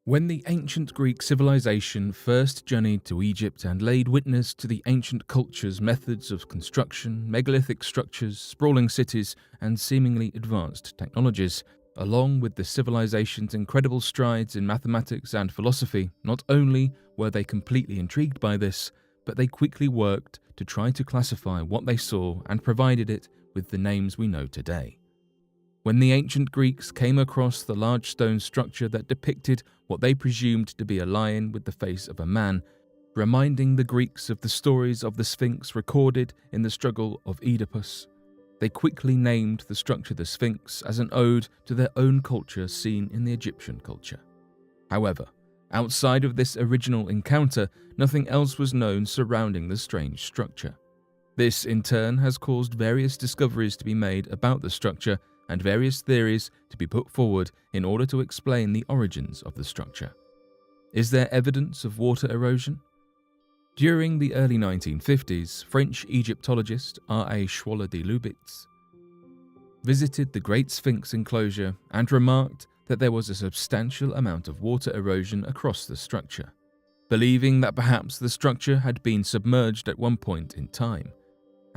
When the ancient Greek civilization first journeyed to Egypt and laid witness to the ancient culture's methods of construction, megalithic structures, sprawling cities, and seemingly advanced technologies, along with the civilization's incredible strides in mathematics and philosophy, not only were they completely intrigued by this, but they quickly worked to try to classify what they saw and provided it with the names we know today. When the ancient Greeks came across the large stone structure that depicted what they presumed to be a lion with the face of a man, reminding the Greeks of the stories of the Sphinx recorded in the struggle of Oedipus, they quickly named the structure the Sphinx as an ode to their own culture seen in the Egyptian culture. However, outside of this original encounter, nothing else was known surrounding the strange structure. This, in turn, has caused various discoveries to be made about the structure and various theories to be put forward in order to explain the origins of the structure. Is there evidence of water erosion? During the early 1950s, French Egyptologist R.A. Schwaller de Lubitz visited the Great Sphinx enclosure and remarked that there was a substantial amount of water erosion across the structure, believing that perhaps the structure had been submerged at one point in time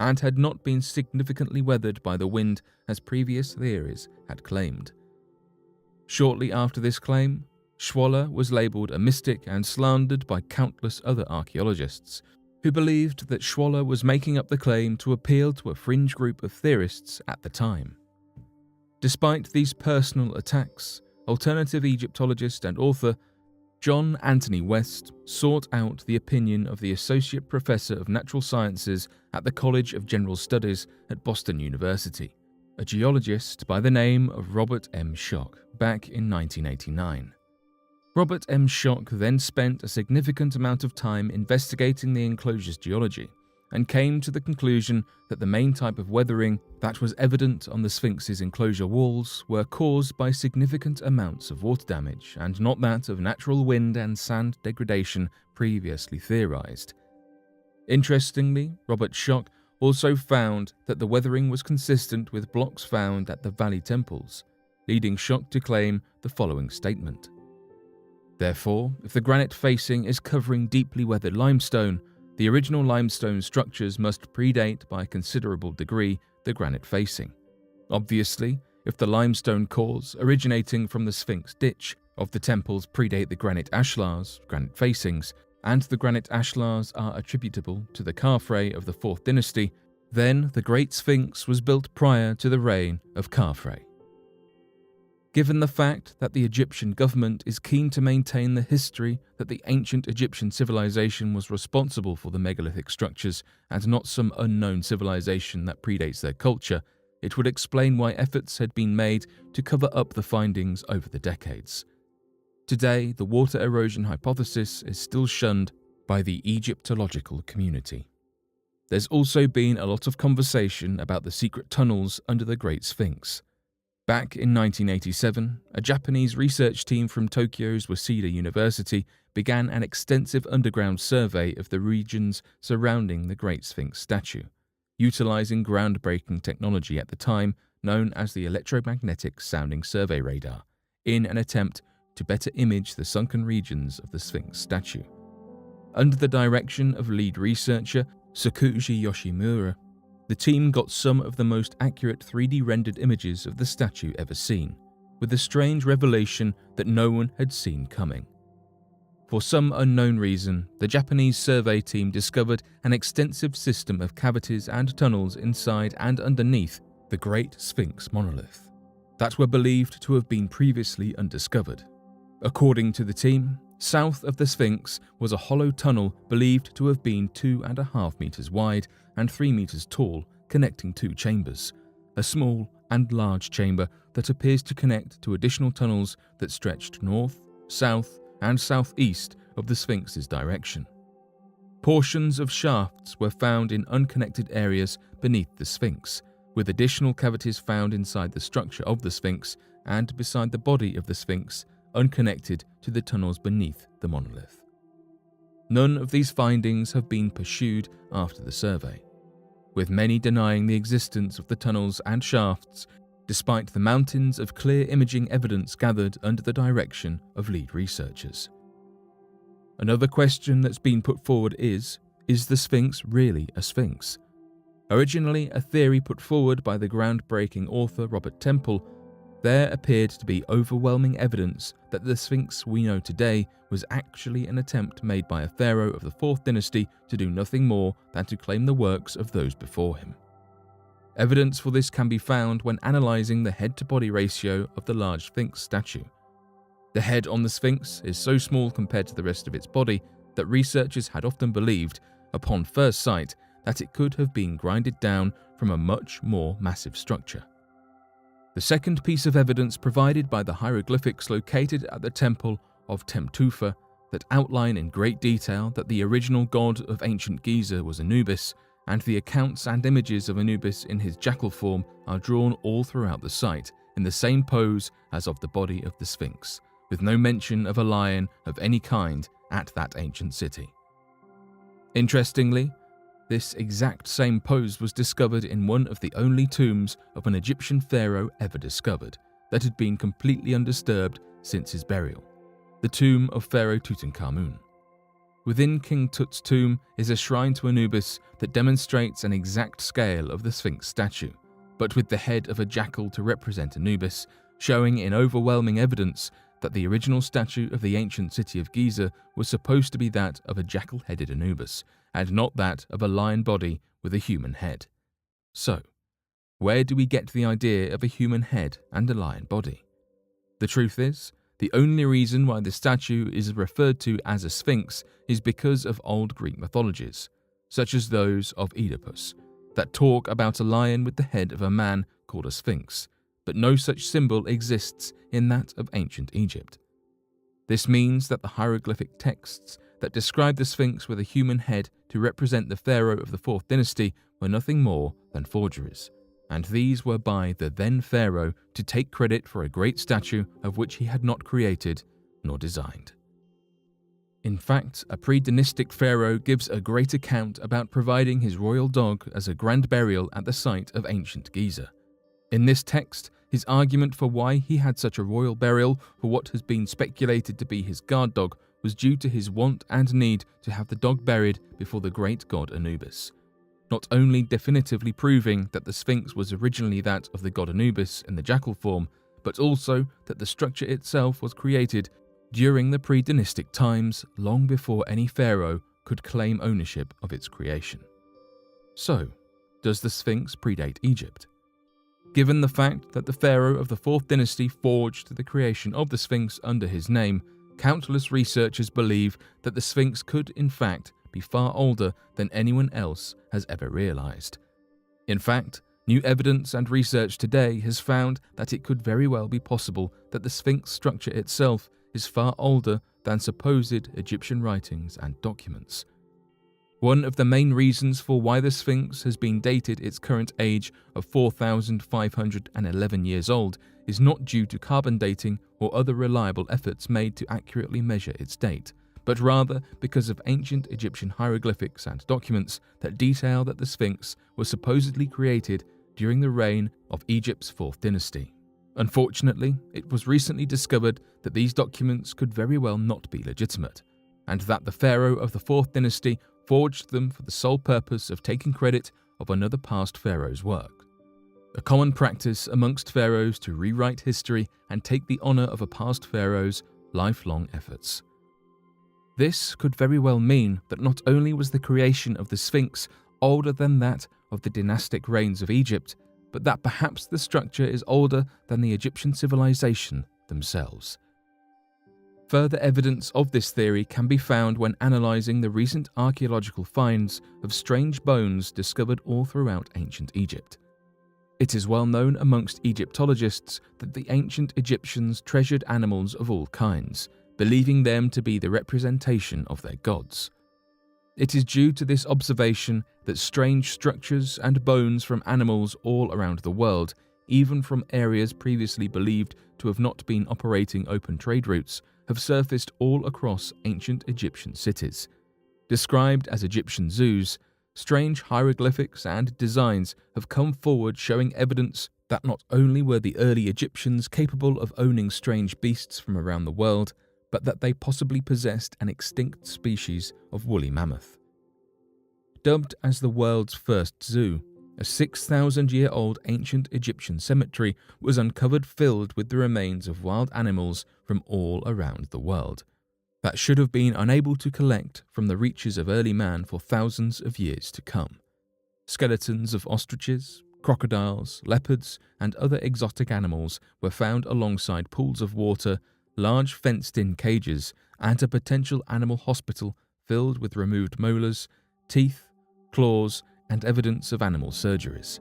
and had not been significantly weathered by the wind as previous theories had claimed. Shortly after this claim, Schwaller was labelled a mystic and slandered by countless other archaeologists, who believed that Schwaller was making up the claim to appeal to a fringe group of theorists at the time. Despite these personal attacks, alternative Egyptologist and author John Anthony West sought out the opinion of the Associate Professor of Natural Sciences at the College of General Studies at Boston University, a geologist by the name of Robert M. Schoch, back in 1989. Robert M. Schoch then spent a significant amount of time investigating the enclosure's geology and came to the conclusion that the main type of weathering that was evident on the Sphinx's enclosure walls were caused by significant amounts of water damage and not that of natural wind and sand degradation previously theorized. Interestingly, Robert Schoch also found that the weathering was consistent with blocks found at the valley temples, leading Schoch to claim the following statement. Therefore, if the granite facing is covering deeply weathered limestone, the original limestone structures must predate by a considerable degree the granite facing. Obviously, if the limestone cores originating from the Sphinx ditch of the temples predate the granite ashlars, granite facings, and the granite ashlars are attributable to the Khafre of the 4th dynasty, then the Great Sphinx was built prior to the reign of Khafre. Given the fact that the Egyptian government is keen to maintain the history that the ancient Egyptian civilization was responsible for the megalithic structures and not some unknown civilization that predates their culture, it would explain why efforts had been made to cover up the findings over the decades. Today, the water erosion hypothesis is still shunned by the Egyptological community. There's also been a lot of conversation about the secret tunnels under the Great Sphinx. Back in 1987, a Japanese research team from Tokyo's Waseda University began an extensive underground survey of the regions surrounding the Great Sphinx statue, utilizing groundbreaking technology at the time known as the electromagnetic sounding survey radar, in an attempt to better image the sunken regions of the Sphinx statue. Under the direction of lead researcher Sakuji Yoshimura, the team got some of the most accurate 3D rendered images of the statue ever seen, with the strange revelation that no one had seen coming. For some unknown reason, the Japanese survey team discovered an extensive system of cavities and tunnels inside and underneath the Great Sphinx monolith that were believed to have been previously undiscovered. According to the team, south of the Sphinx was a hollow tunnel believed to have been 2.5 meters wide and 3 meters tall, connecting two chambers, a small and large chamber that appears to connect to additional tunnels that stretched north, south, and southeast of the Sphinx's direction. Portions of shafts were found in unconnected areas beneath the Sphinx, with additional cavities found inside the structure of the Sphinx and beside the body of the Sphinx, unconnected to the tunnels beneath the monolith. None of these findings have been pursued after the survey, with many denying the existence of the tunnels and shafts despite the mountains of clear imaging evidence gathered under the direction of lead researchers. Another question that's been put forward is the Sphinx really a Sphinx? Originally a theory put forward by the groundbreaking author Robert Temple, there appeared to be overwhelming evidence that the Sphinx we know today was actually an attempt made by a pharaoh of the 4th dynasty to do nothing more than to claim the works of those before him. Evidence for this can be found when analysing the head-to-body ratio of the large Sphinx statue. The head on the Sphinx is so small compared to the rest of its body that researchers had often believed, upon first sight, that it could have been grinded down from a much more massive structure. The second piece of evidence provided by the hieroglyphics located at the temple of Temtufa that outline in great detail that the original god of ancient Giza was Anubis, and the accounts and images of Anubis in his jackal form are drawn all throughout the site in the same pose as of the body of the Sphinx, with no mention of a lion of any kind at that ancient city. Interestingly, this exact same pose was discovered in one of the only tombs of an Egyptian pharaoh ever discovered that had been completely undisturbed since his burial, the tomb of Pharaoh Tutankhamun. Within King Tut's tomb is a shrine to Anubis that demonstrates an exact scale of the Sphinx statue, but with the head of a jackal to represent Anubis, showing in overwhelming evidence that the original statue of the ancient city of Giza was supposed to be that of a jackal-headed Anubis, and not that of a lion body with a human head. So, where do we get the idea of a human head and a lion body? The truth is, the only reason why the statue is referred to as a sphinx is because of old Greek mythologies, such as those of Oedipus, that talk about a lion with the head of a man called a sphinx, but no such symbol exists in that of ancient Egypt. This means that the hieroglyphic texts that describe the Sphinx with a human head to represent the pharaoh of the 4th dynasty were nothing more than forgeries, and these were by the then pharaoh to take credit for a great statue of which he had not created nor designed. In fact, a pre-dynastic pharaoh gives a great account about providing his royal dog as a grand burial at the site of ancient Giza. In this text, his argument for why he had such a royal burial for what has been speculated to be his guard dog was due to his want and need to have the dog buried before the great god Anubis, not only definitively proving that the Sphinx was originally that of the god Anubis in the jackal form, but also that the structure itself was created during the pre-dynastic times, long before any pharaoh could claim ownership of its creation. So, does the Sphinx predate Egypt? Given the fact that the pharaoh of the 4th dynasty forged the creation of the Sphinx under his name, countless researchers believe that the Sphinx could, in fact, be far older than anyone else has ever realized. In fact, new evidence and research today has found that it could very well be possible that the Sphinx structure itself is far older than supposed Egyptian writings and documents. One of the main reasons for why the Sphinx has been dated its current age of 4,511 years old is not due to carbon dating or other reliable efforts made to accurately measure its date, but rather because of ancient Egyptian hieroglyphics and documents that detail that the Sphinx was supposedly created during the reign of Egypt's 4th dynasty. Unfortunately, it was recently discovered that these documents could very well not be legitimate, and that the pharaoh of the 4th dynasty forged them for the sole purpose of taking credit of another past pharaoh's work. A common practice amongst pharaohs to rewrite history and take the honor of a past pharaoh's lifelong efforts. This could very well mean that not only was the creation of the Sphinx older than that of the dynastic reigns of Egypt, but that perhaps the structure is older than the Egyptian civilization themselves. Further evidence of this theory can be found when analysing the recent archaeological finds of strange bones discovered all throughout ancient Egypt. It is well known amongst Egyptologists that the ancient Egyptians treasured animals of all kinds, believing them to be the representation of their gods. It is due to this observation that strange structures and bones from animals all around the world, even from areas previously believed to have not been operating open trade routes, have surfaced all across ancient Egyptian cities. Described as Egyptian zoos, strange hieroglyphics and designs have come forward showing evidence that not only were the early Egyptians capable of owning strange beasts from around the world, but that they possibly possessed an extinct species of woolly mammoth. Dubbed as the world's first zoo, a 6,000-year-old ancient Egyptian cemetery was uncovered filled with the remains of wild animals from all around the world, that should have been unable to collect from the reaches of early man for thousands of years to come. Skeletons of ostriches, crocodiles, leopards, and other exotic animals were found alongside pools of water, large fenced-in cages, and a potential animal hospital filled with removed molars, teeth, claws, and evidence of animal surgeries.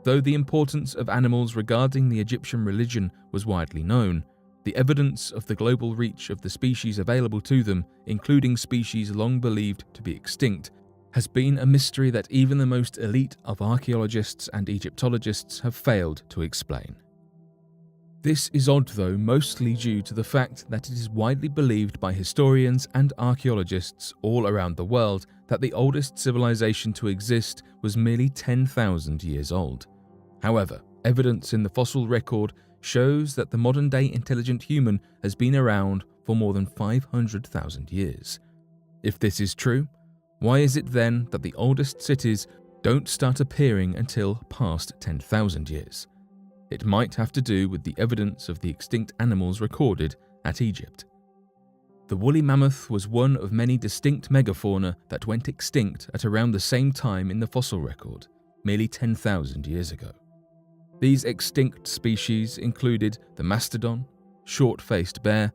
Though the importance of animals regarding the Egyptian religion was widely known, the evidence of the global reach of the species available to them, including species long believed to be extinct, has been a mystery that even the most elite of archaeologists and Egyptologists have failed to explain. This is odd though, mostly due to the fact that it is widely believed by historians and archaeologists all around the world that the oldest civilization to exist was merely 10,000 years old. However, evidence in the fossil record shows that the modern-day intelligent human has been around for more than 500,000 years. If this is true, why is it then that the oldest cities don't start appearing until past 10,000 years? It might have to do with the evidence of the extinct animals recorded at Egypt. The woolly mammoth was one of many distinct megafauna that went extinct at around the same time in the fossil record, merely 10,000 years ago. These extinct species included the mastodon, short-faced bear,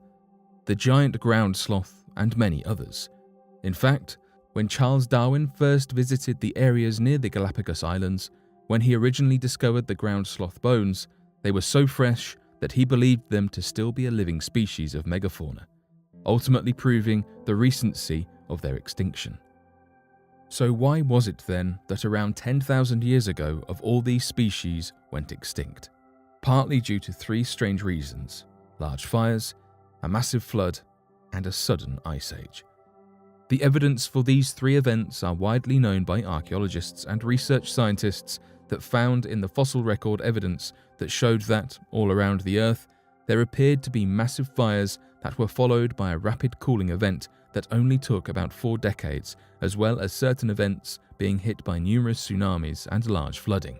the giant ground sloth, and many others. In fact, when Charles Darwin first visited the areas near the Galapagos Islands, when he originally discovered the ground sloth bones, they were so fresh that he believed them to still be a living species of megafauna, ultimately proving the recency of their extinction. So why was it then that around 10,000 years ago of all these species went extinct? Partly due to three strange reasons: large fires, a massive flood, and a sudden ice age. The evidence for these three events are widely known by archaeologists and research scientists that found in the fossil record evidence that showed that, all around the Earth, there appeared to be massive fires that were followed by a rapid cooling event that only took about 4 decades, as well as certain events being hit by numerous tsunamis and large flooding.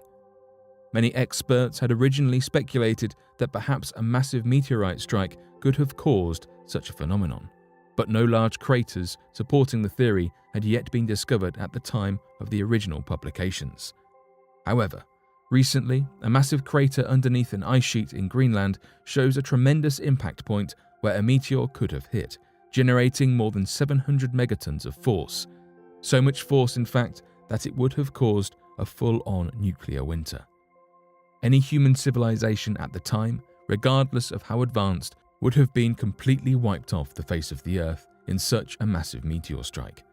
Many experts had originally speculated that perhaps a massive meteorite strike could have caused such a phenomenon, but no large craters supporting the theory had yet been discovered at the time of the original publications. However, recently, a massive crater underneath an ice sheet in Greenland shows a tremendous impact point where a meteor could have hit, generating more than 700 megatons of force. So much force, in fact, that it would have caused a full-on nuclear winter. Any human civilization at the time, regardless of how advanced, would have been completely wiped off the face of the Earth in such a massive meteor strike.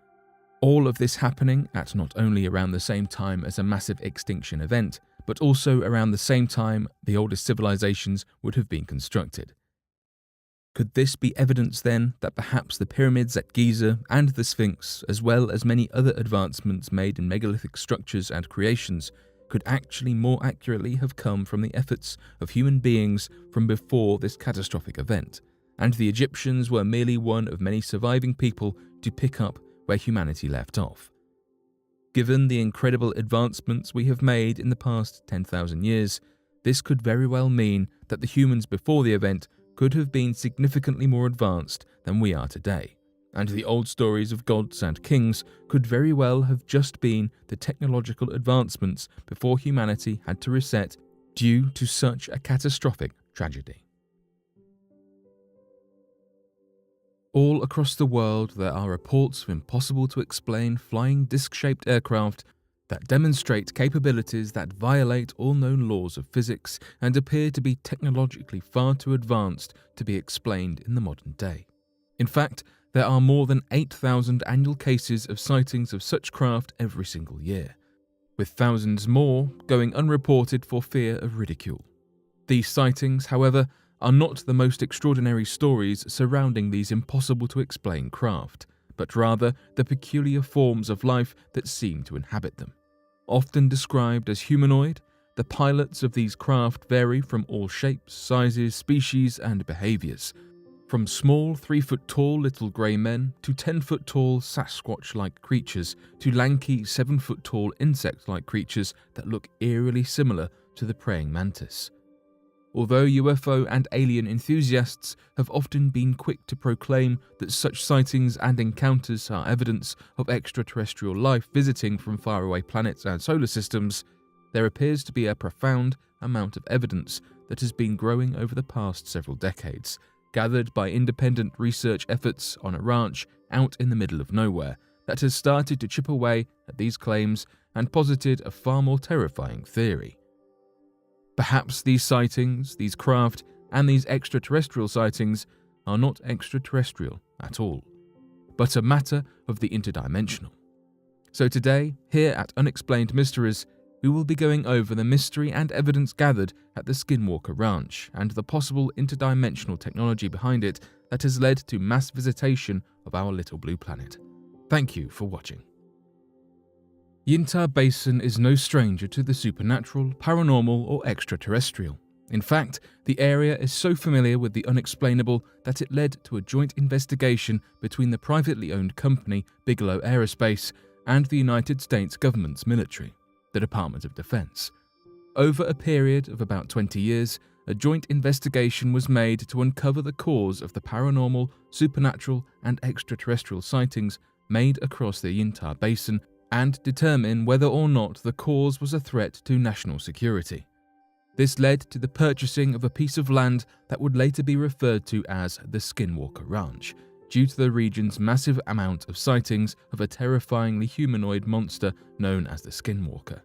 All of this happening at not only around the same time as a massive extinction event, but also around the same time the oldest civilizations would have been constructed. Could this be evidence then that perhaps the pyramids at Giza and the Sphinx, as well as many other advancements made in megalithic structures and creations, could actually more accurately have come from the efforts of human beings from before this catastrophic event, and the Egyptians were merely one of many surviving people to pick up where humanity left off? Given the incredible advancements we have made in the past 10,000 years, this could very well mean that the humans before the event could have been significantly more advanced than we are today, and the old stories of gods and kings could very well have just been the technological advancements before humanity had to reset due to such a catastrophic tragedy. All across the world there are reports of impossible to explain flying disc-shaped aircraft that demonstrate capabilities that violate all known laws of physics and appear to be technologically far too advanced to be explained in the modern day. In fact, there are more than 8,000 annual cases of sightings of such craft every single year, with thousands more going unreported for fear of ridicule. These sightings, however, are not the most extraordinary stories surrounding these impossible-to-explain craft, but rather the peculiar forms of life that seem to inhabit them. Often described as humanoid, The pilots of these craft vary from all shapes, sizes, species, and behaviours. From small 3-foot-tall little grey men to 10-foot-tall Sasquatch-like creatures to lanky 7-foot-tall insect-like creatures that look eerily similar to the praying mantis. Although UFO and alien enthusiasts have often been quick to proclaim that such sightings and encounters are evidence of extraterrestrial life visiting from faraway planets and solar systems, there appears to be a profound amount of evidence that has been growing over the past several decades, gathered by independent research efforts on a ranch out in the middle of nowhere, that has started to chip away at these claims and posited a far more terrifying theory. Perhaps these sightings, these craft, and these extraterrestrial sightings are not extraterrestrial at all, but a matter of the interdimensional. So today, here at Unexplained Mysteries, we will be going over the mystery and evidence gathered at the Skinwalker Ranch and the possible interdimensional technology behind it that has led to mass visitation of our little blue planet. Thank you for watching. Uinta Basin is no stranger to the supernatural, paranormal, or extraterrestrial. In fact, the area is so familiar with the unexplainable that it led to a joint investigation between the privately owned company Bigelow Aerospace and the United States government's military, the Department of Defense. Over a period of about 20 years, a joint investigation was made to uncover the cause of the paranormal, supernatural, and extraterrestrial sightings made across the Uinta Basin and determine whether or not the cause was a threat to national security. This led to the purchasing of a piece of land that would later be referred to as the Skinwalker Ranch, due to the region's massive amount of sightings of a terrifyingly humanoid monster known as the Skinwalker.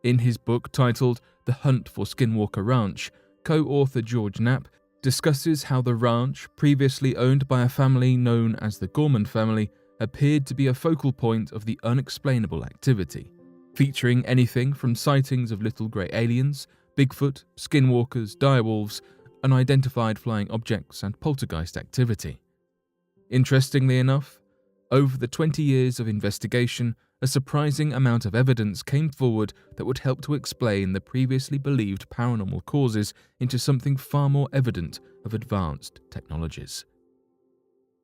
In his book titled The Hunt for Skinwalker Ranch, co-author George Knapp discusses how the ranch, previously owned by a family known as the Gorman family, appeared to be a focal point of the unexplainable activity, featuring anything from sightings of little grey aliens, Bigfoot, skinwalkers, direwolves, unidentified flying objects, and poltergeist activity. Interestingly enough, over the 20 years of investigation, a surprising amount of evidence came forward that would help to explain the previously believed paranormal causes into something far more evident of advanced technologies.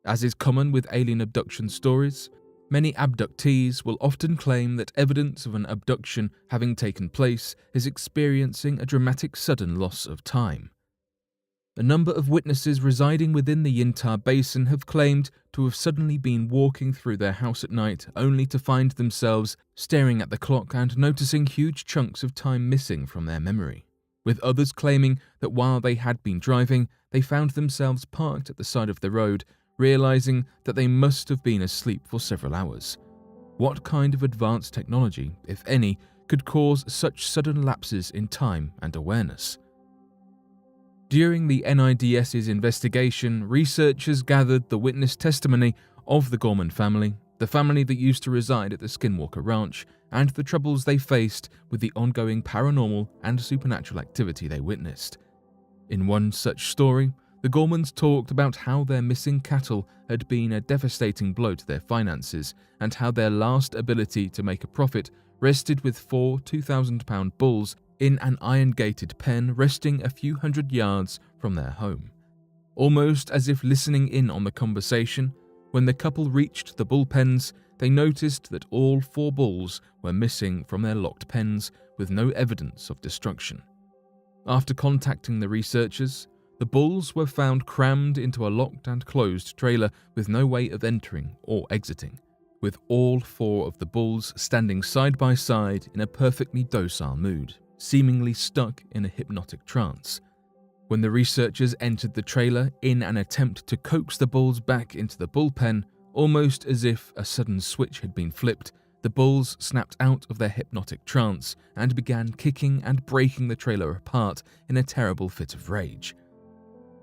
As is common with alien abduction stories, many abductees will often claim that evidence of an abduction having taken place is experiencing a dramatic sudden loss of time. A number of witnesses residing within the Uinta Basin have claimed to have suddenly been walking through their house at night only to find themselves staring at the clock and noticing huge chunks of time missing from their memory, with others claiming that while they had been driving, they found themselves parked at the side of the road, realizing that they must have been asleep for several hours. What kind of advanced technology, if any, could cause such sudden lapses in time and awareness? During the NIDS's investigation, researchers gathered the witness testimony of the Gorman family, the family that used to reside at the Skinwalker Ranch, and the troubles they faced with the ongoing paranormal and supernatural activity they witnessed. In one such story, the Gormans talked about how their missing cattle had been a devastating blow to their finances and how their last ability to make a profit rested with 4 2,000-pound bulls in an iron-gated pen resting a few hundred yards from their home. Almost as if listening in on the conversation, when the couple reached the bull pens, they noticed that all 4 bulls were missing from their locked pens with no evidence of destruction. After contacting the researchers, the bulls were found crammed into a locked and closed trailer with no way of entering or exiting, with all 4 of the bulls standing side by side in a perfectly docile mood, seemingly stuck in a hypnotic trance. When the researchers entered the trailer in an attempt to coax the bulls back into the bullpen, almost as if a sudden switch had been flipped, the bulls snapped out of their hypnotic trance and began kicking and breaking the trailer apart in a terrible fit of rage.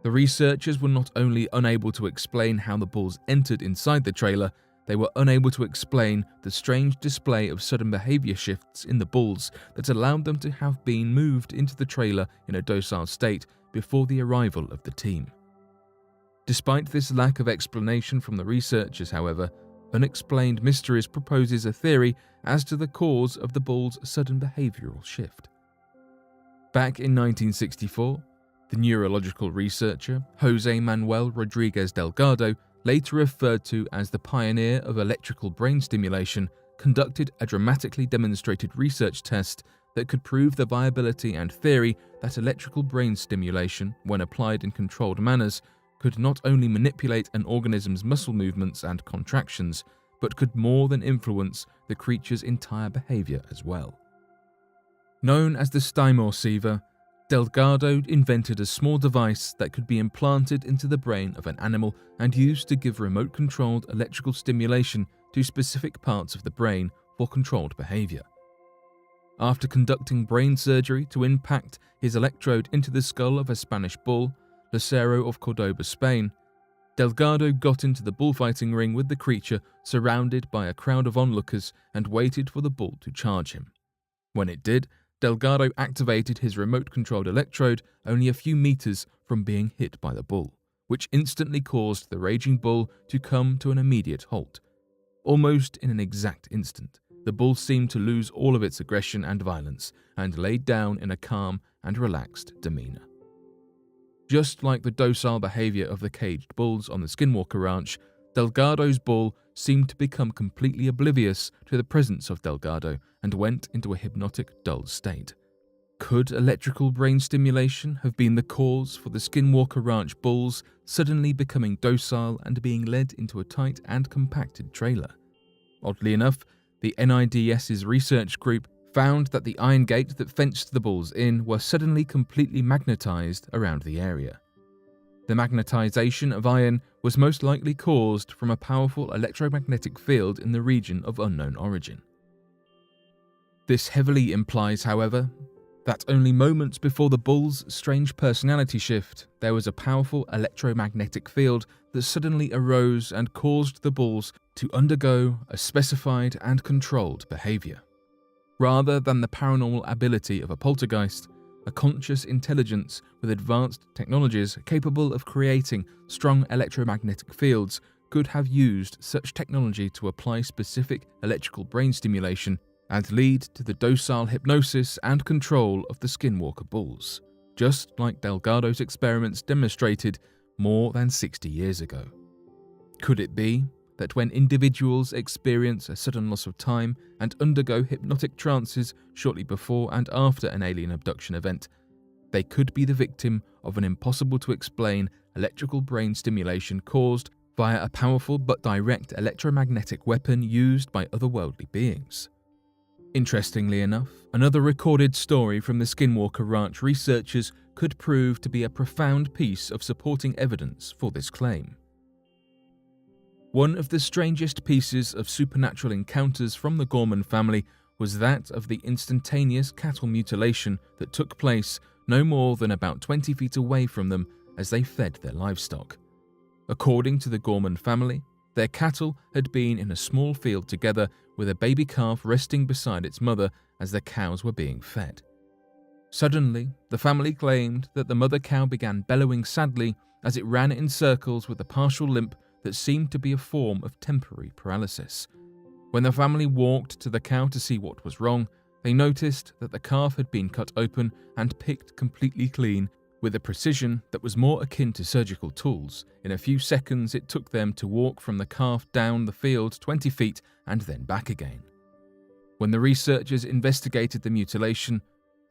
The researchers were not only unable to explain how the bulls entered inside the trailer, they were unable to explain the strange display of sudden behavior shifts in the bulls that allowed them to have been moved into the trailer in a docile state before the arrival of the team. Despite this lack of explanation from the researchers, however, Unexplained Mysteries proposes a theory as to the cause of the bulls' sudden behavioral shift. Back in 1964, the neurological researcher Jose Manuel Rodriguez Delgado, later referred to as the pioneer of electrical brain stimulation, conducted a dramatically demonstrated research test that could prove the viability and theory that electrical brain stimulation, when applied in controlled manners, could not only manipulate an organism's muscle movements and contractions, but could more than influence the creature's entire behavior as well. Known as the stymorceiver, Delgado invented a small device that could be implanted into the brain of an animal and used to give remote-controlled electrical stimulation to specific parts of the brain for controlled behavior. After conducting brain surgery to impact his electrode into the skull of a Spanish bull, Lucero of Cordoba, Spain, Delgado got into the bullfighting ring with the creature, surrounded by a crowd of onlookers, and waited for the bull to charge him. When it did, Delgado activated his remote-controlled electrode only a few meters from being hit by the bull, which instantly caused the raging bull to come to an immediate halt. Almost in an exact instant, the bull seemed to lose all of its aggression and violence and laid down in a calm and relaxed demeanor. Just like the docile behavior of the caged bulls on the Skinwalker Ranch, Delgado's bull seemed to become completely oblivious to the presence of Delgado and went into a hypnotic, dull state. Could electrical brain stimulation have been the cause for the Skinwalker Ranch bulls suddenly becoming docile and being led into a tight and compacted trailer? Oddly enough, the NIDS's research group found that the iron gate that fenced the bulls in were suddenly completely magnetized around the area. The magnetization of iron was most likely caused from a powerful electromagnetic field in the region of unknown origin. This heavily implies, however, that only moments before the bull's strange personality shift, there was a powerful electromagnetic field that suddenly arose and caused the bulls to undergo a specified and controlled behavior. Rather than the paranormal ability of a poltergeist, a conscious intelligence with advanced technologies capable of creating strong electromagnetic fields could have used such technology to apply specific electrical brain stimulation and lead to the docile hypnosis and control of the Skinwalker bulls, just like Delgado's experiments demonstrated more than 60 years ago. Could it be that when individuals experience a sudden loss of time and undergo hypnotic trances shortly before and after an alien abduction event, they could be the victim of an impossible-to-explain electrical brain stimulation caused via a powerful but direct electromagnetic weapon used by otherworldly beings? Interestingly enough, another recorded story from the Skinwalker Ranch researchers could prove to be a profound piece of supporting evidence for this claim. One of the strangest pieces of supernatural encounters from the Gorman family was that of the instantaneous cattle mutilation that took place no more than about 20 feet away from them as they fed their livestock. According to the Gorman family, their cattle had been in a small field together with a baby calf resting beside its mother as the cows were being fed. Suddenly, the family claimed that the mother cow began bellowing sadly as it ran in circles with a partial limp that seemed to be a form of temporary paralysis. When the family walked to the cow to see what was wrong, they noticed that the calf had been cut open and picked completely clean with a precision that was more akin to surgical tools. In a few seconds, it took them to walk from the calf down the field 20 feet and then back again. When the researchers investigated the mutilation,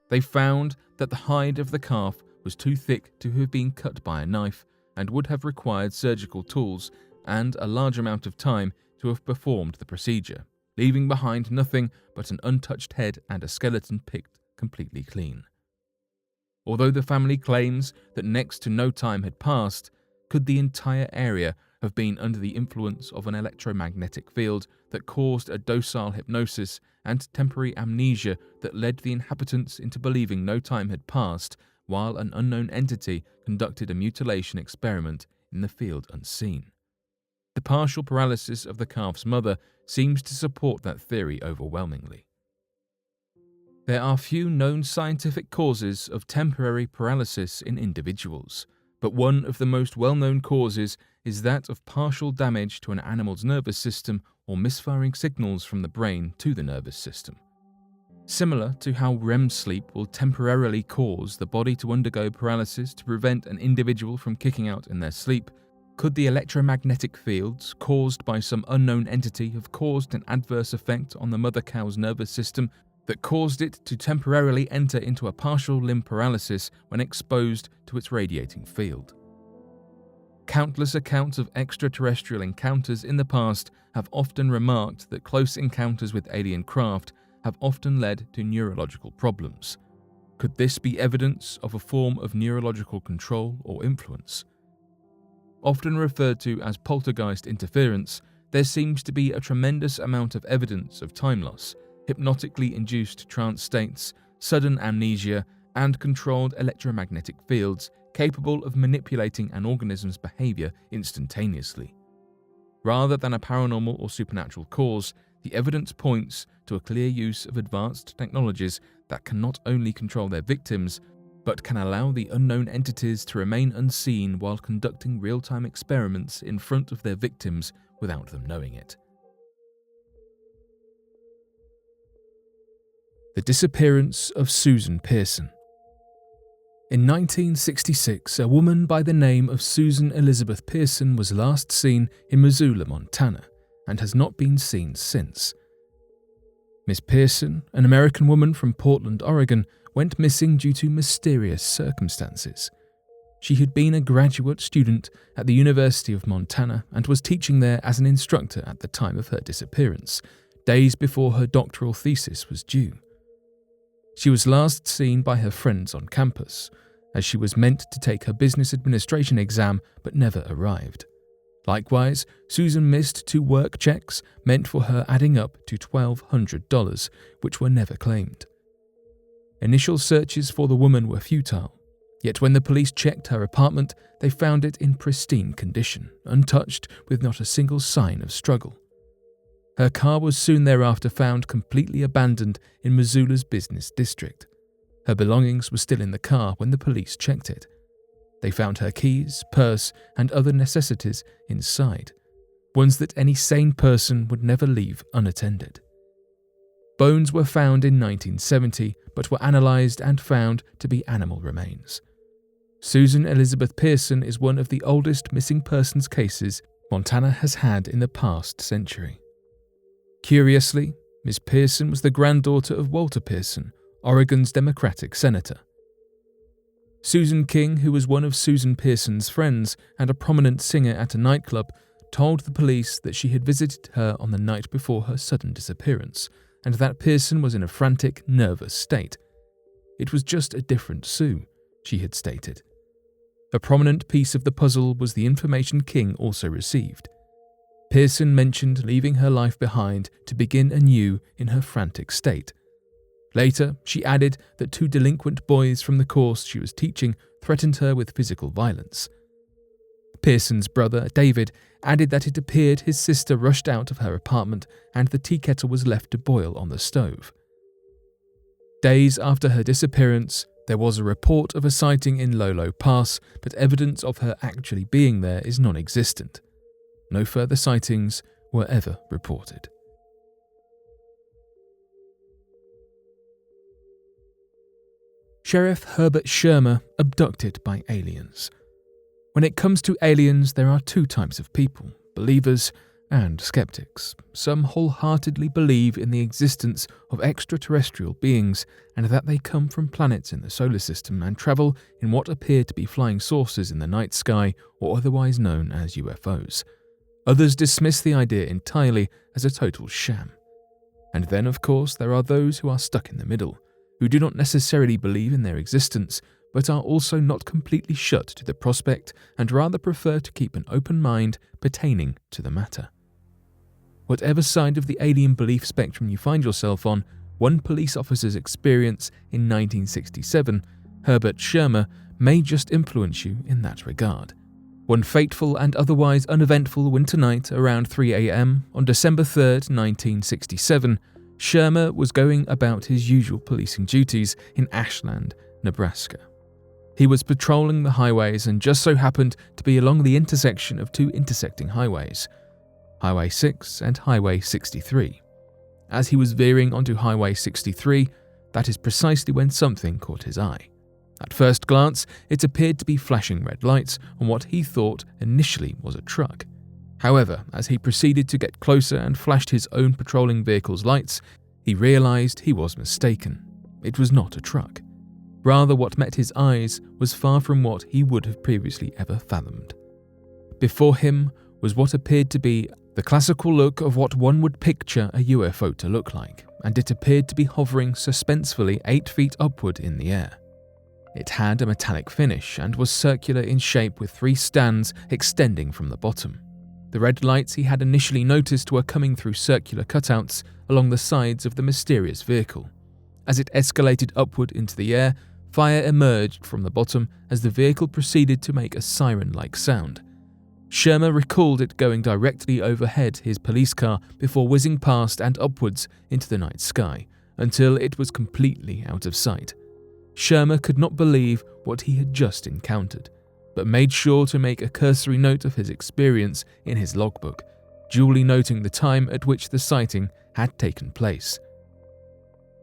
they found that the hide of the calf was too thick to have been cut by a knife and would have required surgical tools and a large amount of time to have performed the procedure, leaving behind nothing but an untouched head and a skeleton picked completely clean. Although the family claims that next to no time had passed, could the entire area have been under the influence of an electromagnetic field that caused a docile hypnosis and temporary amnesia that led the inhabitants into believing no time had passed while an unknown entity conducted a mutilation experiment in the field unseen? The partial paralysis of the calf's mother seems to support that theory overwhelmingly. There are few known scientific causes of temporary paralysis in individuals, but one of the most well-known causes is that of partial damage to an animal's nervous system or misfiring signals from the brain to the nervous system. Similar to how REM sleep will temporarily cause the body to undergo paralysis to prevent an individual from kicking out in their sleep, could the electromagnetic fields caused by some unknown entity have caused an adverse effect on the mother cow's nervous system that caused it to temporarily enter into a partial limb paralysis when exposed to its radiating field? Countless accounts of extraterrestrial encounters in the past have often remarked that close encounters with alien craft have often led to neurological problems. Could this be evidence of a form of neurological control or influence? Often referred to as poltergeist interference, there seems to be a tremendous amount of evidence of time loss, hypnotically induced trance states, sudden amnesia, and controlled electromagnetic fields capable of manipulating an organism's behavior instantaneously. Rather than a paranormal or supernatural cause, the evidence points to a clear use of advanced technologies that can not only control their victims, but can allow the unknown entities to remain unseen while conducting real-time experiments in front of their victims without them knowing it. The disappearance of Susan Pearson. In 1966, a woman by the name of Susan Elizabeth Pearson was last seen in Missoula, Montana, and has not been seen since. Miss Pearson, an American woman from Portland, Oregon, went missing due to mysterious circumstances. She had been a graduate student at the University of Montana and was teaching there as an instructor at the time of her disappearance, days before her doctoral thesis was due. She was last seen by her friends on campus, as she was meant to take her business administration exam but never arrived. Likewise, Susan missed 2 work checks meant for her adding up to $1,200, which were never claimed. Initial searches for the woman were futile, yet when the police checked her apartment, they found it in pristine condition, untouched, with not a single sign of struggle. Her car was soon thereafter found completely abandoned in Missoula's business district. Her belongings were still in the car when the police checked it. They found her keys, purse, and other necessities inside, ones that any sane person would never leave unattended. Bones were found in 1970, but were analysed and found to be animal remains. Susan Elizabeth Pearson is one of the oldest missing persons cases Montana has had in the past century. Curiously, Miss Pearson was the granddaughter of Walter Pearson, Oregon's Democratic senator. Susan King, who was one of Susan Pearson's friends and a prominent singer at a nightclub, told the police that she had visited her on the night before her sudden disappearance, and that Pearson was in a frantic, nervous state. It was just a different Sue, she had stated. A prominent piece of the puzzle was the information King also received. Pearson mentioned leaving her life behind to begin anew in her frantic state. Later, she added that 2 delinquent boys from the course she was teaching threatened her with physical violence. Pearson's brother, David, added that it appeared his sister rushed out of her apartment and the tea kettle was left to boil on the stove. Days after her disappearance, there was a report of a sighting in Lolo Pass, but evidence of her actually being there is non-existent. No further sightings were ever reported. Sheriff Herbert Sherman abducted by aliens. When it comes to aliens, there are 2 types of people, believers and skeptics. Some wholeheartedly believe in the existence of extraterrestrial beings and that they come from planets in the solar system and travel in what appear to be flying saucers in the night sky, or otherwise known as UFOs. Others dismiss the idea entirely as a total sham. And then, of course, there are those who are stuck in the middle, who do not necessarily believe in their existence, but are also not completely shut to the prospect and rather prefer to keep an open mind pertaining to the matter. Whatever side of the alien belief spectrum you find yourself on, one police officer's experience in 1967, Herbert Sherman, may just influence you in that regard. One fateful and otherwise uneventful winter night around 3 a.m. on December 3, 1967, Sherman was going about his usual policing duties in Ashland, Nebraska. He was patrolling the highways and just so happened to be along the intersection of 2 intersecting highways, Highway 6 and Highway 63. As he was veering onto Highway 63, that is precisely when something caught his eye. At first glance, it appeared to be flashing red lights on what he thought initially was a truck. However, as he proceeded to get closer and flashed his own patrolling vehicle's lights, he realized he was mistaken. It was not a truck. Rather, what met his eyes was far from what he would have previously ever fathomed. Before him was what appeared to be the classical look of what one would picture a UFO to look like, and it appeared to be hovering suspensefully 8 feet upward in the air. It had a metallic finish and was circular in shape with 3 stands extending from the bottom. The red lights he had initially noticed were coming through circular cutouts along the sides of the mysterious vehicle. As it escalated upward into the air, fire emerged from the bottom as the vehicle proceeded to make a siren-like sound. Sherman recalled it going directly overhead his police car before whizzing past and upwards into the night sky, until it was completely out of sight. Sherman could not believe what he had just encountered, but made sure to make a cursory note of his experience in his logbook, duly noting the time at which the sighting had taken place.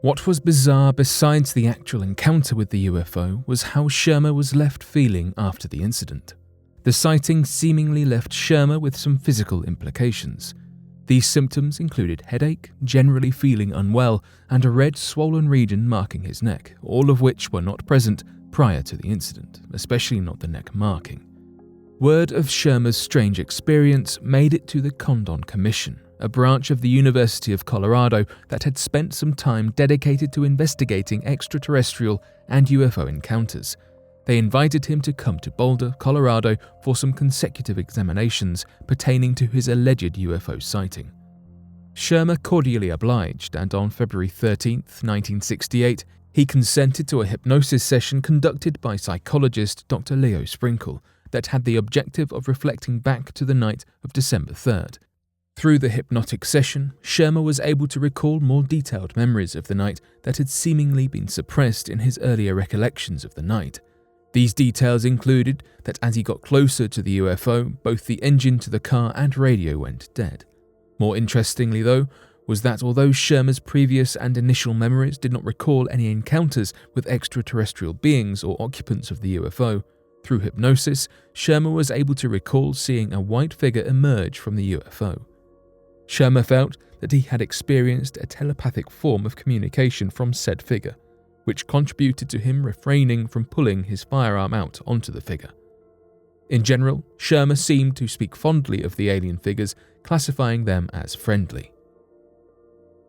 What was bizarre besides the actual encounter with the UFO was how Sherman was left feeling after the incident. The sighting seemingly left Sherman with some physical implications. These symptoms included headache, generally feeling unwell, and a red swollen region marking his neck, all of which were not present prior to the incident, especially not the neck marking. Word of Sherman's strange experience made it to the Condon Commission, a branch of the University of Colorado that had spent some time dedicated to investigating extraterrestrial and UFO encounters. They invited him to come to Boulder, Colorado for some consecutive examinations pertaining to his alleged UFO sighting. Sherman cordially obliged, and on February 13, 1968, he consented to a hypnosis session conducted by psychologist Dr. Leo Sprinkle that had the objective of reflecting back to the night of December 3rd. Through the hypnotic session, Sherman was able to recall more detailed memories of the night that had seemingly been suppressed in his earlier recollections of the night. These details included that as he got closer to the UFO, both the engine to the car and radio went dead. More interestingly, though, was that although Sherman's previous and initial memories did not recall any encounters with extraterrestrial beings or occupants of the UFO, through hypnosis, Sherman was able to recall seeing a white figure emerge from the UFO. Sherman felt that he had experienced a telepathic form of communication from said figure, which contributed to him refraining from pulling his firearm out onto the figure. In general, Sherman seemed to speak fondly of the alien figures, classifying them as friendly.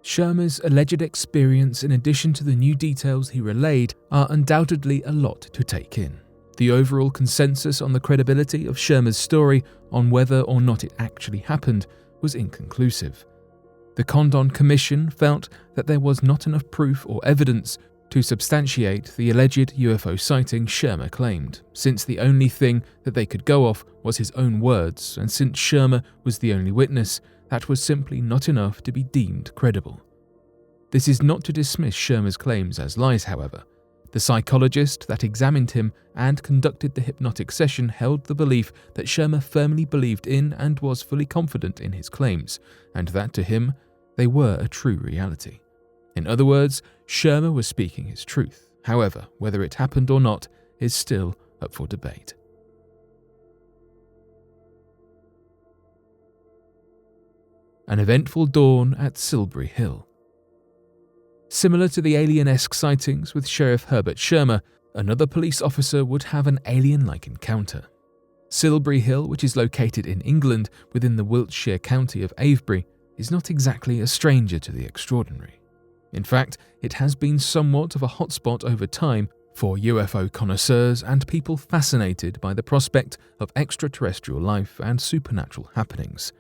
Sherman's alleged experience, in addition to the new details he relayed, are undoubtedly a lot to take in. The overall consensus on the credibility of Sherman's story on whether or not it actually happened was inconclusive. The Condon Commission felt that there was not enough proof or evidence to substantiate the alleged UFO sighting Sherman claimed, since the only thing that they could go off was his own words, and since Sherman was the only witness, that was simply not enough to be deemed credible. This is not to dismiss Sherman's claims as lies, however. The psychologist that examined him and conducted the hypnotic session held the belief that Sherman firmly believed in and was fully confident in his claims, and that to him, they were a true reality. In other words, Sherman was speaking his truth. However, whether it happened or not is still up for debate. An eventful dawn at Silbry Hill. Similar to the alien-esque sightings with Sheriff Herbert Sherman, another police officer would have an alien-like encounter. Silbry Hill, which is located in England within the Wiltshire county of Avebury, is not exactly a stranger to the extraordinary. In fact, it has been somewhat of a hotspot over time for UFO connoisseurs and people fascinated by the prospect of extraterrestrial life and supernatural happenings.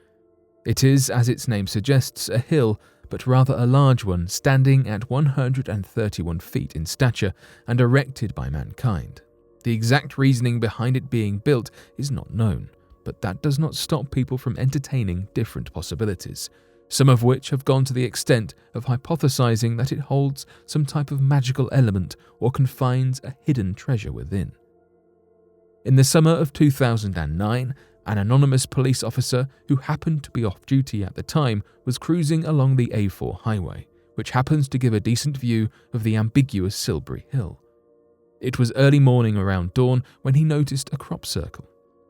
It is, as its name suggests, a hill, but rather a large one, standing at 131 feet in stature and erected by mankind. The exact reasoning behind it being built is not known, but that does not stop people from entertaining different possibilities, some of which have gone to the extent of hypothesizing that it holds some type of magical element or confines a hidden treasure within. In the summer of 2009, An anonymous police officer who happened to be off duty at the time was cruising along the A4 highway, which happens to give a decent view of the ambiguous Silbry Hill. It was early morning around dawn when he noticed a crop circle.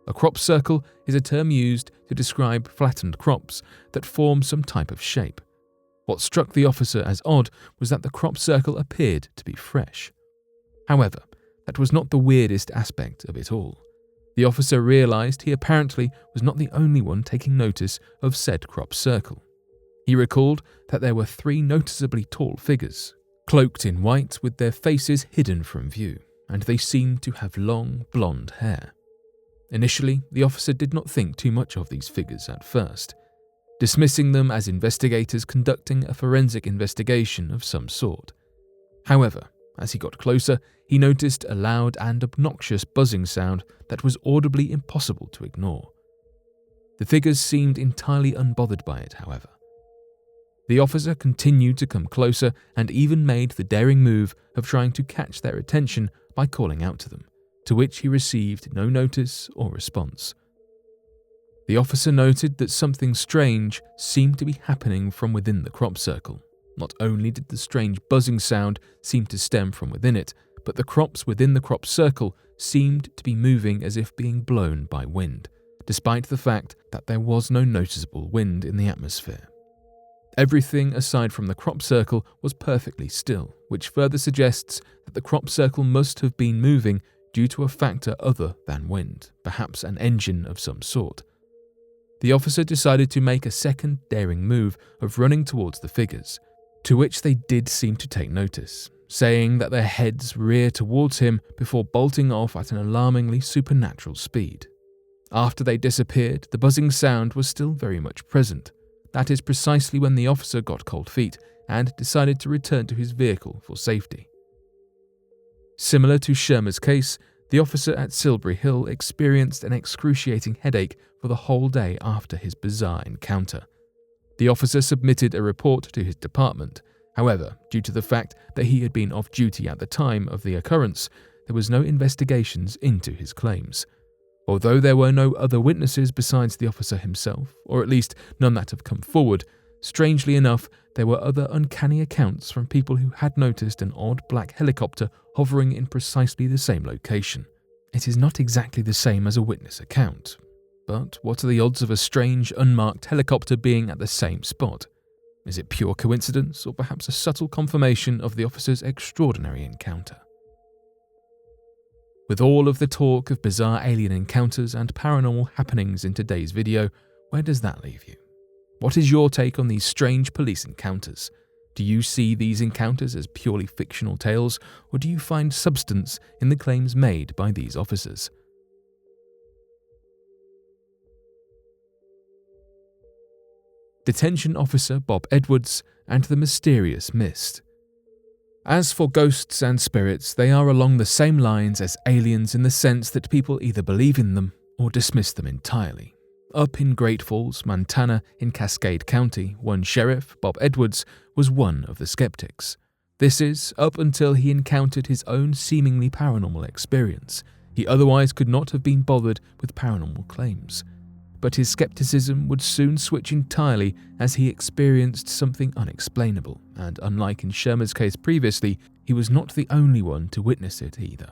A crop circle is a term used to describe flattened crops that form some type of shape. What struck the officer as odd was that the crop circle appeared to be fresh. However, that was not the weirdest aspect of it all. The officer realized he apparently was not the only one taking notice of said crop circle. He recalled that there were 3 noticeably tall figures, cloaked in white with their faces hidden from view, and they seemed to have long, blonde hair. Initially, the officer did not think too much of these figures at first, dismissing them as investigators conducting a forensic investigation of some sort. However, as he got closer, he noticed a loud and obnoxious buzzing sound that was audibly impossible to ignore. The figures seemed entirely unbothered by it, however. The officer continued to come closer and even made the daring move of trying to catch their attention by calling out to them, to which he received no notice or response. The officer noted that something strange seemed to be happening from within the crop circle. Not only did the strange buzzing sound seem to stem from within it, but the crops within the crop circle seemed to be moving as if being blown by wind, despite the fact that there was no noticeable wind in the atmosphere. Everything aside from the crop circle was perfectly still, which further suggests that the crop circle must have been moving due to a factor other than wind, perhaps an engine of some sort. The officer decided to make a second daring move of running towards the figures, to which they did seem to take notice, saying that their heads rear towards him before bolting off at an alarmingly supernatural speed. After they disappeared, the buzzing sound was still very much present. That is precisely when the officer got cold feet and decided to return to his vehicle for safety. Similar to Sherman's case, the officer at Silbry Hill experienced an excruciating headache for the whole day after his bizarre encounter. The officer submitted a report to his department. However, due to the fact that he had been off duty at the time of the occurrence, there was no investigations into his claims. Although there were no other witnesses besides the officer himself, or at least none that have come forward, strangely enough, there were other uncanny accounts from people who had noticed an odd black helicopter hovering in precisely the same location. It is not exactly the same as a witness account, but what are the odds of a strange, unmarked helicopter being at the same spot? Is it pure coincidence, or perhaps a subtle confirmation of the officer's extraordinary encounter? With all of the talk of bizarre alien encounters and paranormal happenings in today's video, where does that leave you? What is your take on these strange police encounters? Do you see these encounters as purely fictional tales, or do you find substance in the claims made by these officers? Detention Officer Bob Edwards and the Mysterious Mist. As for ghosts and spirits, they are along the same lines as aliens in the sense that people either believe in them or dismiss them entirely. Up in Great Falls, Montana, in Cascade County, one sheriff, Bob Edwards, was one of the skeptics. This is, up until he encountered his own seemingly paranormal experience. He otherwise could not have been bothered with paranormal claims. But his skepticism would soon switch entirely as he experienced something unexplainable, and unlike in Sherman's case previously, he was not the only one to witness it either.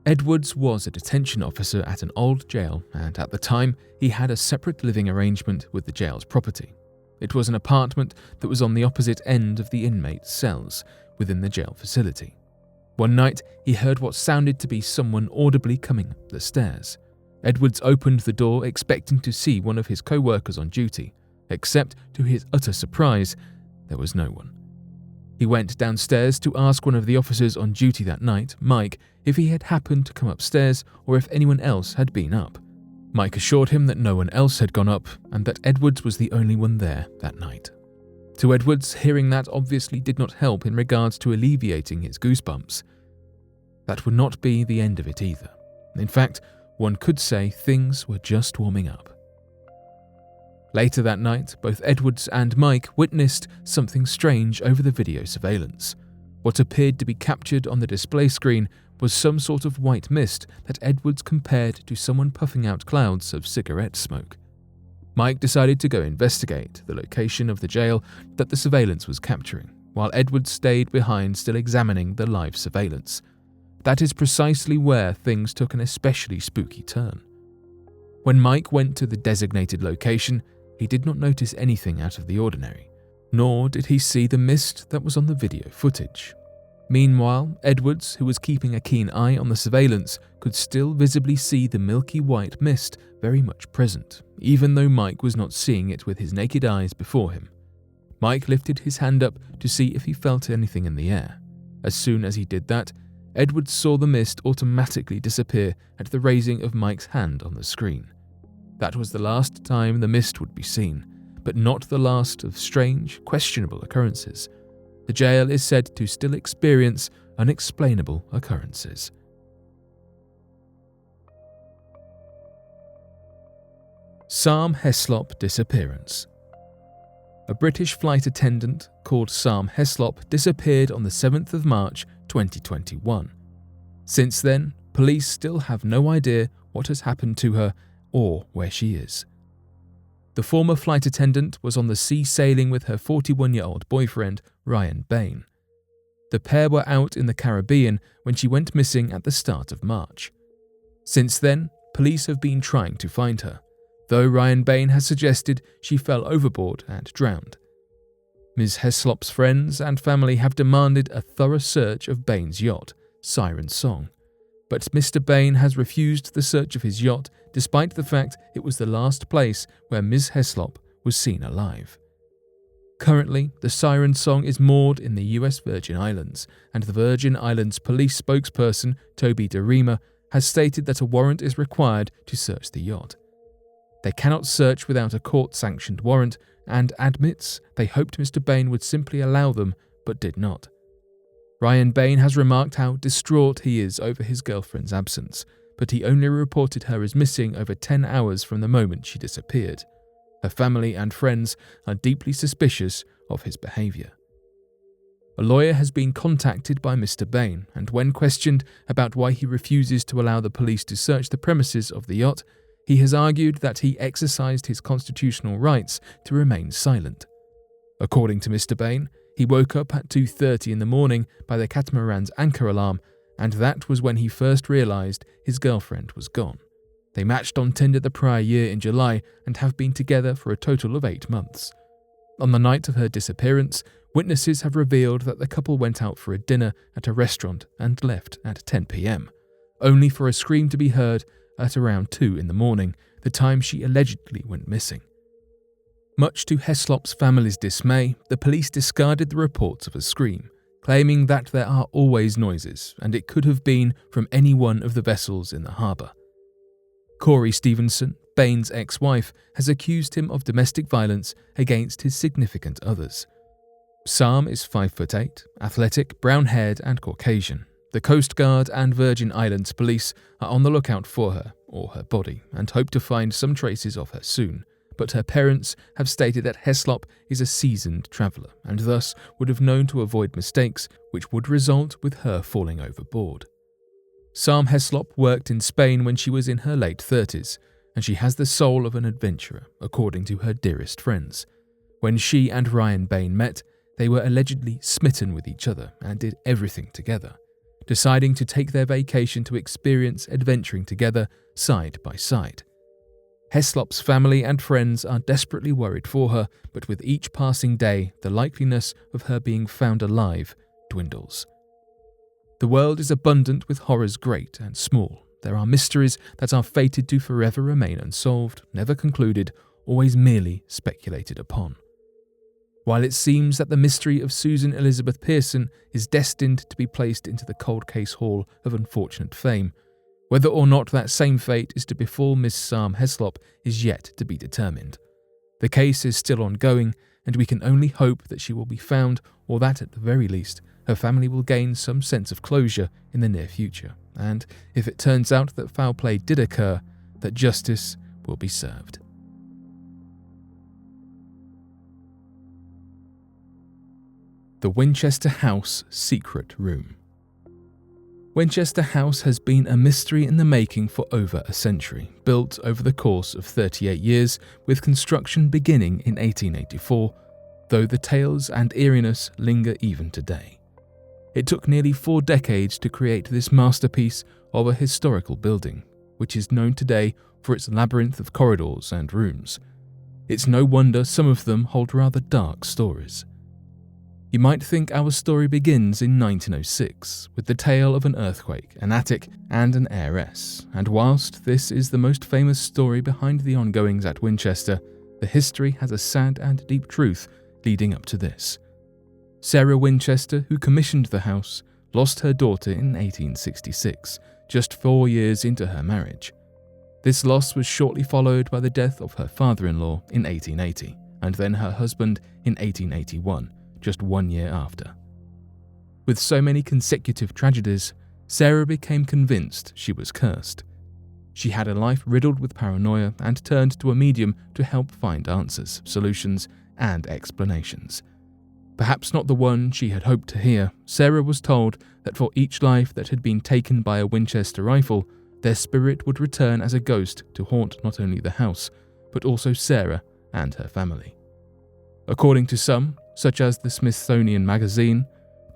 Edwards was a detention officer at an old jail, and at the time, he had a separate living arrangement with the jail's property. It was an apartment that was on the opposite end of the inmates' cells within the jail facility. One night, he heard what sounded to be someone audibly coming up the stairs. Edwards opened the door expecting to see one of his co-workers on duty, except to his utter surprise, there was no one. He went downstairs to ask one of the officers on duty that night, Mike, if he had happened to come upstairs or if anyone else had been up. Mike assured him that no one else had gone up and that Edwards was the only one there that night. To Edwards, hearing that obviously did not help in regards to alleviating his goosebumps. That would not be the end of it either. In fact, one could say things were just warming up. Later that night, both Edwards and Mike witnessed something strange over the video surveillance. What appeared to be captured on the display screen was some sort of white mist that Edwards compared to someone puffing out clouds of cigarette smoke. Mike decided to go investigate the location of the jail that the surveillance was capturing, while Edwards stayed behind still examining the live surveillance. That is precisely where things took an especially spooky turn. When Mike went to the designated location, he did not notice anything out of the ordinary, nor did he see the mist that was on the video footage. Meanwhile, Edwards, who was keeping a keen eye on the surveillance, could still visibly see the milky white mist very much present, even though Mike was not seeing it with his naked eyes before him. Mike lifted his hand up to see if he felt anything in the air. As soon as he did that, Edwards saw the mist automatically disappear at the raising of Mike's hand on the screen. That was the last time the mist would be seen, but not the last of strange, questionable occurrences. The jail is said to still experience unexplainable occurrences. Sam Heslop disappearance. A British flight attendant called Sam Heslop disappeared on the 7th of March 2021. Since then, police still have no idea what has happened to her or where she is. The former flight attendant was on the sea sailing with her 41-year-old boyfriend, Ryan Bain. The pair were out in the Caribbean when she went missing at the start of March. Since then, police have been trying to find her, though Ryan Bain has suggested she fell overboard and drowned. Ms. Heslop's friends and family have demanded a thorough search of Bain's yacht, Siren Song, but Mr. Bain has refused the search of his yacht despite the fact it was the last place where Ms. Heslop was seen alive. Currently, the Siren Song is moored in the US Virgin Islands, and the Virgin Islands police spokesperson Toby DeRima has stated that a warrant is required to search the yacht. They cannot search without a court-sanctioned warrant, and admits they hoped Mr. Bain would simply allow them, but did not. Ryan Bain has remarked how distraught he is over his girlfriend's absence, but he only reported her as missing over 10 hours from the moment she disappeared. Her family and friends are deeply suspicious of his behaviour. A lawyer has been contacted by Mr. Bain, and when questioned about why he refuses to allow the police to search the premises of the yacht, he has argued that he exercised his constitutional rights to remain silent. According to Mr. Bain, he woke up at 2:30 in the morning by the catamaran's anchor alarm, and that was when he first realised his girlfriend was gone. They matched on Tinder the prior year in July and have been together for a total of 8 months. On the night of her disappearance, witnesses have revealed that the couple went out for a dinner at a restaurant and left at 10 p.m, only for a scream to be heard at around 2 in the morning, the time she allegedly went missing. Much to Heslop's family's dismay, the police discarded the reports of a scream, claiming that there are always noises and it could have been from any one of the vessels in the harbour. Corey Stevenson, Bain's ex-wife, has accused him of domestic violence against his significant others. Sam is 5'8", athletic, brown-haired and Caucasian. The Coast Guard and Virgin Islands police are on the lookout for her, or her body, and hope to find some traces of her soon, but her parents have stated that Heslop is a seasoned traveller, and thus would have known to avoid mistakes which would result with her falling overboard. Sam Heslop worked in Spain when she was in her late 30s, and she has the soul of an adventurer, according to her dearest friends. When she and Ryan Bain met, they were allegedly smitten with each other and did everything together, deciding to take their vacation to experience adventuring together side by side. Heslop's family and friends are desperately worried for her, but with each passing day, the likeliness of her being found alive dwindles. The world is abundant with horrors great and small. There are mysteries that are fated to forever remain unsolved, never concluded, always merely speculated upon. While it seems that the mystery of Susan Elizabeth Pearson is destined to be placed into the cold case hall of unfortunate fame, whether or not that same fate is to befall Miss Sam Heslop is yet to be determined. The case is still ongoing, and we can only hope that she will be found, or that at the very least, her family will gain some sense of closure in the near future, and if it turns out that foul play did occur, that justice will be served. The Winchester House Secret Room. Winchester House has been a mystery in the making for over a century, built over the course of 38 years, with construction beginning in 1884, though the tales and eeriness linger even today. It took nearly 4 decades to create this masterpiece of a historical building, which is known today for its labyrinth of corridors and rooms. It's no wonder some of them hold rather dark stories. You might think our story begins in 1906, with the tale of an earthquake, an attic, and an heiress, and whilst this is the most famous story behind the ongoings at Winchester, the history has a sad and deep truth leading up to this. Sarah Winchester, who commissioned the house, lost her daughter in 1866, just 4 years into her marriage. This loss was shortly followed by the death of her father-in-law in 1880, and then her husband in 1881, just 1 year after. With so many consecutive tragedies, Sarah became convinced she was cursed. She had a life riddled with paranoia and turned to a medium to help find answers, solutions, and explanations. Perhaps not the one she had hoped to hear, Sarah was told that for each life that had been taken by a Winchester rifle, their spirit would return as a ghost to haunt not only the house, but also Sarah and her family. According to some, such as the Smithsonian Magazine,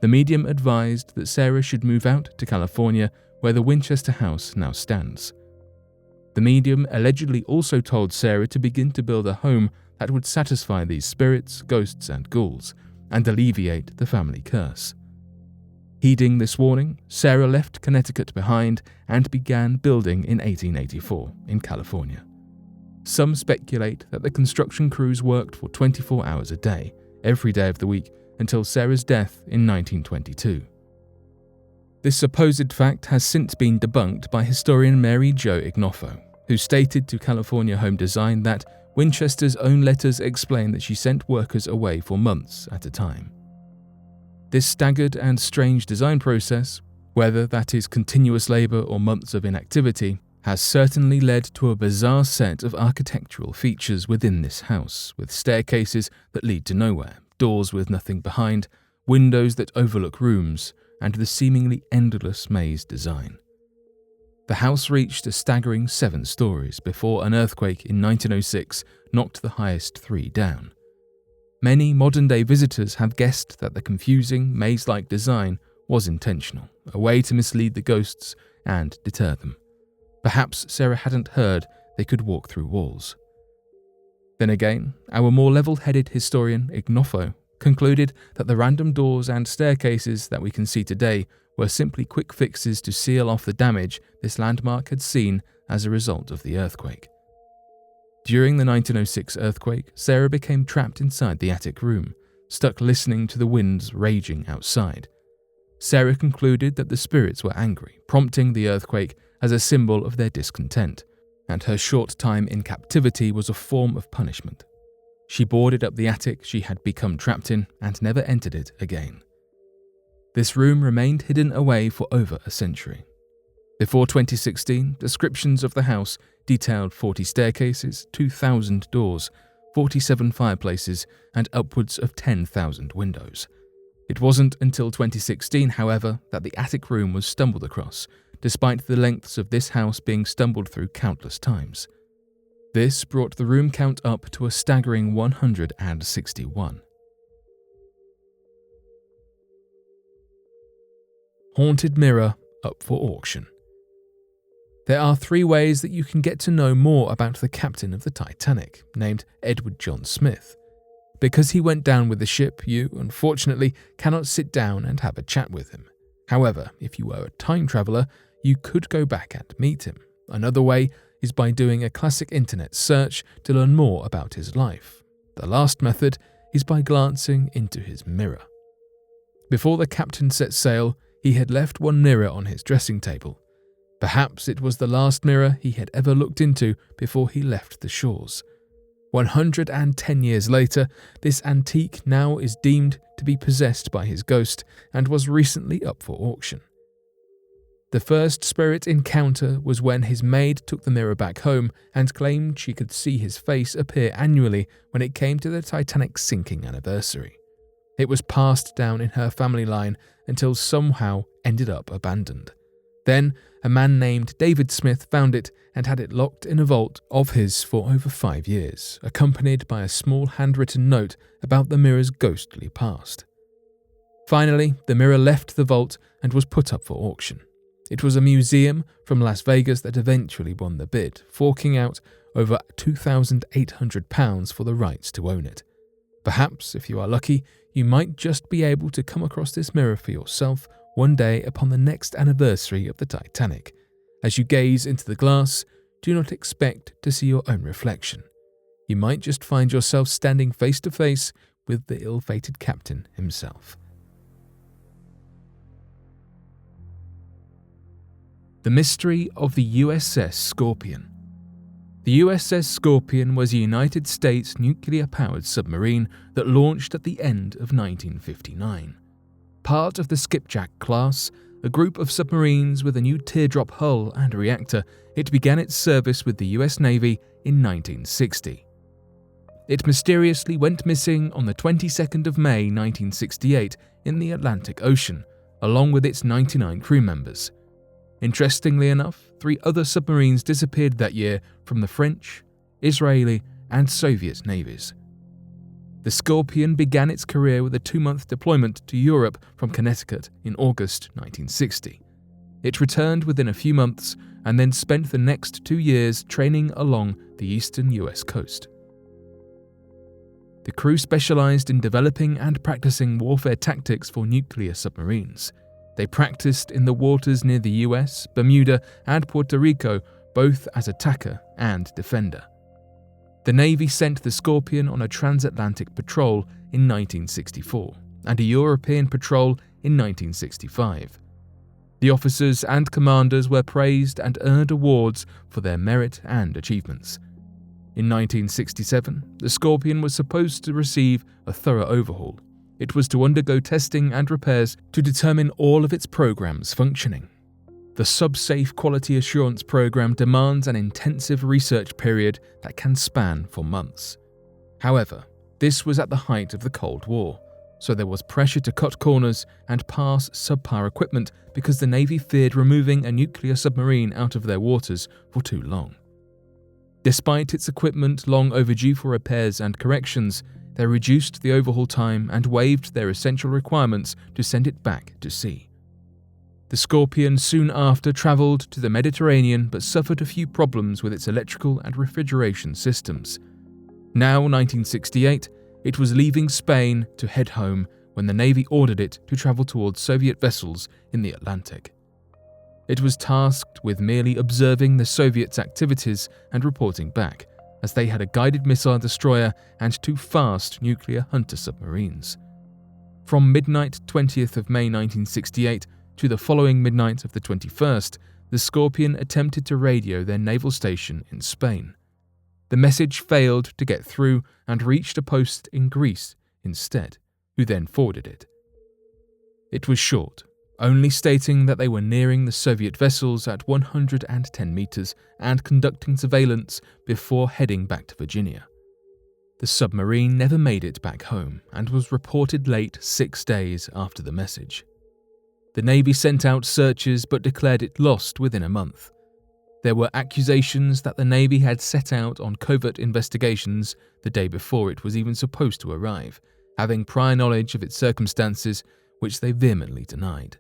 the medium advised that Sarah should move out to California, where the Winchester house now stands. The medium allegedly also told Sarah to begin to build a home that would satisfy these spirits, ghosts, and ghouls, and alleviate the family curse. Heeding this warning, Sarah left Connecticut behind and began building in 1884 in California. Some speculate that the construction crews worked for 24 hours a day, every day of the week, until Sarah's death in 1922. This supposed fact has since been debunked by historian Mary Jo Ignoffo, who stated to California Home Design that Winchester's own letters explain that she sent workers away for months at a time. This staggered and strange design process, whether that is continuous labour or months of inactivity, has certainly led to a bizarre set of architectural features within this house, with staircases that lead to nowhere, doors with nothing behind, windows that overlook rooms, and the seemingly endless maze design. The house reached a staggering 7 stories before an earthquake in 1906 knocked the highest 3 down. Many modern-day visitors have guessed that the confusing, maze-like design was intentional, a way to mislead the ghosts and deter them. Perhaps Sarah hadn't heard they could walk through walls. Then again, our more level-headed historian, Ignoffo, concluded that the random doors and staircases that we can see today were simply quick fixes to seal off the damage this landmark had seen as a result of the earthquake. During the 1906 earthquake, Sarah became trapped inside the attic room, stuck listening to the winds raging outside. Sarah concluded that the spirits were angry, prompting the earthquake as a symbol of their discontent, and her short time in captivity was a form of punishment. She boarded up the attic she had become trapped in and never entered it again. This room remained hidden away for over a century. Before 2016, descriptions of the house detailed 40 staircases, 2,000 doors, 47 fireplaces, and upwards of 10,000 windows. It wasn't until 2016, however, that the attic room was stumbled across, despite the lengths of this house being stumbled through countless times. This brought the room count up to a staggering 161. Haunted Mirror up for auction. There are 3 ways that you can get to know more about the captain of the Titanic, named Edward John Smith. Because he went down with the ship, you, unfortunately, cannot sit down and have a chat with him. However, if you were a time traveller, you could go back and meet him. Another way is by doing a classic internet search to learn more about his life. The last method is by glancing into his mirror. Before the captain set sail, he had left one mirror on his dressing table. Perhaps it was the last mirror he had ever looked into before he left the shores. 110 years later, this antique now is deemed to be possessed by his ghost and was recently up for auction. The first spirit encounter was when his maid took the mirror back home and claimed she could see his face appear annually when it came to the Titanic's sinking anniversary. It was passed down in her family line until somehow ended up abandoned. Then, a man named David Smith found it and had it locked in a vault of his for over 5 years, accompanied by a small handwritten note about the mirror's ghostly past. Finally, the mirror left the vault and was put up for auction. It was a museum from Las Vegas that eventually won the bid, forking out over £2,800 for the rights to own it. Perhaps, if you are lucky, you might just be able to come across this mirror for yourself one day upon the next anniversary of the Titanic. As you gaze into the glass, do not expect to see your own reflection. You might just find yourself standing face to face with the ill-fated captain himself. The mystery of the USS Scorpion. The USS Scorpion was a United States nuclear-powered submarine that launched at the end of 1959. Part of the Skipjack class, a group of submarines with a new teardrop hull and reactor, it began its service with the US Navy in 1960. It mysteriously went missing on the 22nd of May 1968 in the Atlantic Ocean, along with its 99 crew members. Interestingly enough, 3 other submarines disappeared that year from the French, Israeli, and Soviet navies. The Scorpion began its career with a 2-month deployment to Europe from Connecticut in August 1960. It returned within a few months and then spent the next 2 years training along the eastern US coast. The crew specialized in developing and practicing warfare tactics for nuclear submarines. They practiced in the waters near the US, Bermuda, and Puerto Rico, both as attacker and defender. The Navy sent the Scorpion on a transatlantic patrol in 1964 and a European patrol in 1965. The officers and commanders were praised and earned awards for their merit and achievements. In 1967, the Scorpion was supposed to receive a thorough overhaul. It was to undergo testing and repairs to determine all of its programs functioning. The Sub-Safe Quality Assurance Program demands an intensive research period that can span for months. However, this was at the height of the Cold War, so there was pressure to cut corners and pass subpar equipment because the Navy feared removing a nuclear submarine out of their waters for too long. Despite its equipment long overdue for repairs and corrections, they reduced the overhaul time and waived their essential requirements to send it back to sea. The Scorpion soon after travelled to the Mediterranean but suffered a few problems with its electrical and refrigeration systems. Now 1968, it was leaving Spain to head home when the Navy ordered it to travel towards Soviet vessels in the Atlantic. It was tasked with merely observing the Soviets' activities and reporting back, as they had a guided missile destroyer and 2 fast nuclear hunter submarines. From midnight 20th of May 1968 to the following midnight of the 21st, the Scorpion attempted to radio their naval station in Spain. The message failed to get through and reached a post in Greece instead, who then forwarded it. It was short, only stating that they were nearing the Soviet vessels at 110 meters and conducting surveillance before heading back to Virginia. The submarine never made it back home and was reported late 6 days after the message. The Navy sent out searches but declared it lost within a month. There were accusations that the Navy had set out on covert investigations the day before it was even supposed to arrive, having prior knowledge of its circumstances, which they vehemently denied.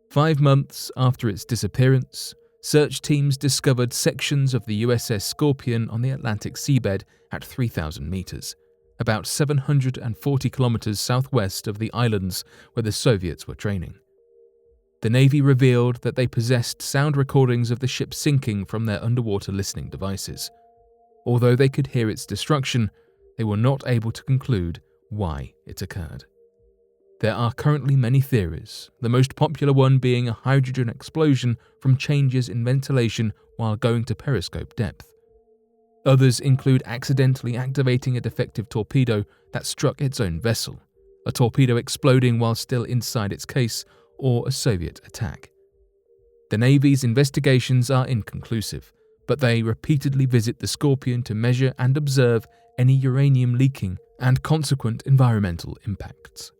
5 months after its disappearance, search teams discovered sections of the USS Scorpion on the Atlantic seabed at 3,000 meters, about 740 kilometers southwest of the islands where the Soviets were training. The Navy revealed that they possessed sound recordings of the ship sinking from their underwater listening devices. Although they could hear its destruction, they were not able to conclude why it occurred. There are currently many theories, the most popular one being a hydrogen explosion from changes in ventilation while going to periscope depth. Others include accidentally activating a defective torpedo that struck its own vessel, a torpedo exploding while still inside its case, or a Soviet attack. The Navy's investigations are inconclusive, but they repeatedly visit the Scorpion to measure and observe any uranium leaking and consequent environmental impacts.